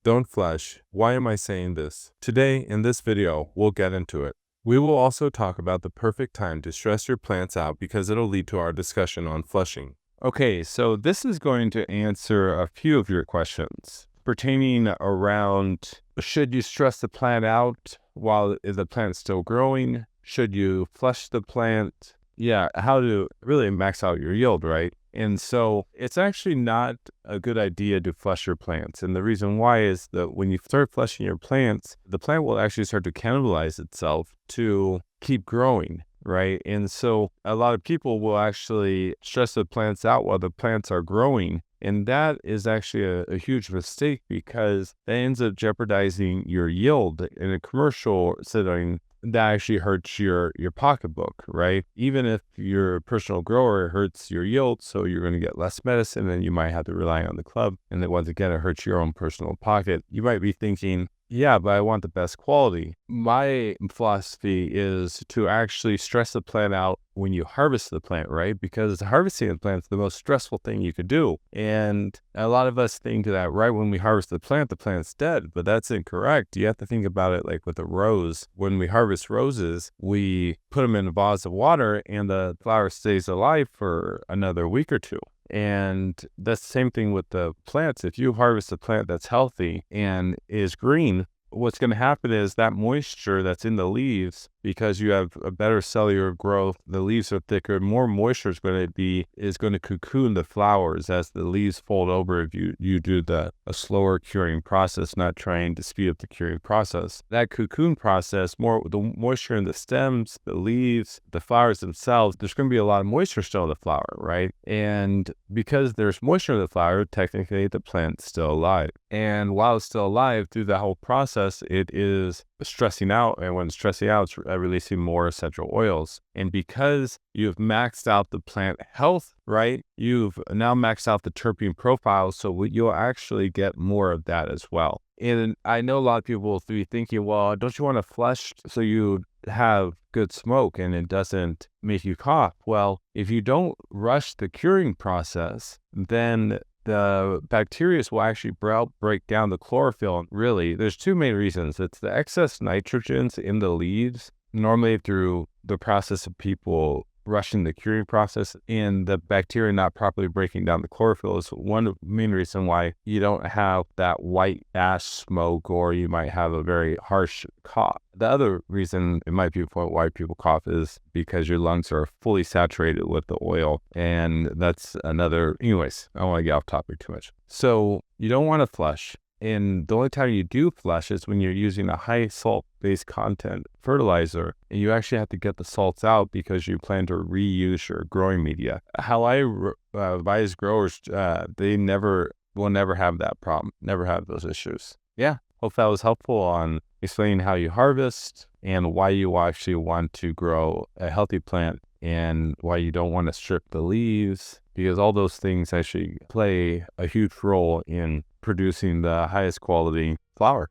Don't flush. Why am I saying this? Today, in this video, we'll get into it. We will also talk about the perfect time to stress your plants out because it'll lead to our discussion on flushing. Okay, so this is going to answer a few of your questions pertaining around, should you stress the plant out while the plant's still growing? Should you flush the plant? Yeah, how to really max out your yield, right? And so it's actually not a good idea to flush your plants. And the reason why is that when you start flushing your plants, the plant will actually start to cannibalize itself to keep growing, right? And so a lot of people will actually stress the plants out while the plants are growing. And that is actually a huge mistake because that ends up jeopardizing your yield in a commercial setting. That actually hurts your pocketbook, right? Even if you're a personal grower, it hurts your yield, so you're going to get less medicine and you might have to rely on the club. And then once again, it hurts your own personal pocket. You might be thinking, yeah, but I want the best quality. My philosophy is to actually stress the plant out when you harvest the plant, right? Because harvesting the plant is the most stressful thing you could do. And a lot of us think that right when we harvest the plant's dead, but that's incorrect. You have to think about it like with a rose. When we harvest roses, we put them in a vase of water and the flower stays alive for another week or two. And that's the same thing with the plants. If you harvest a plant that's healthy and is green, what's going to happen is that moisture that's in the leaves, because you have a better cellular growth, the leaves are thicker, more moisture is going to cocoon the flowers as the leaves fold over. If you do a slower curing process, not trying to speed up the curing process, that cocoon process, the moisture in the stems, the leaves, the flowers themselves, there's going to be a lot of moisture still in the flower, right? And because there's moisture in the flower, technically the plant's still alive. And while it's still alive, through the whole process, it is stressing out. And when it's stressing out, it's releasing more essential oils. And because you've maxed out the plant health, right, you've now maxed out the terpene profile. So you'll actually get more of that as well. And I know a lot of people will be thinking, well, don't you want to flush so you have good smoke and it doesn't make you cough? Well, if you don't rush the curing process, then the bacteria will actually break down the chlorophyll. Really, there's two main reasons. It's the excess nitrogens in the leaves, normally through the process of people rushing the curing process, and the bacteria not properly breaking down the chlorophyll is one main reason why you don't have that white ash smoke, or you might have a very harsh cough. The other reason it might be why people cough is because your lungs are fully saturated with the oil, and that's another. Anyways, I don't want to get off topic too much. So you don't want to flush. And the only time you do flush is when you're using a high salt-based content fertilizer, and you actually have to get the salts out because you plan to reuse your growing media. How I advise growers, they will never have that problem, never have those issues. Yeah, hope that was helpful on explaining how you harvest and why you actually want to grow a healthy plant and why you don't want to strip the leaves, because all those things actually play a huge role in producing the highest quality flower.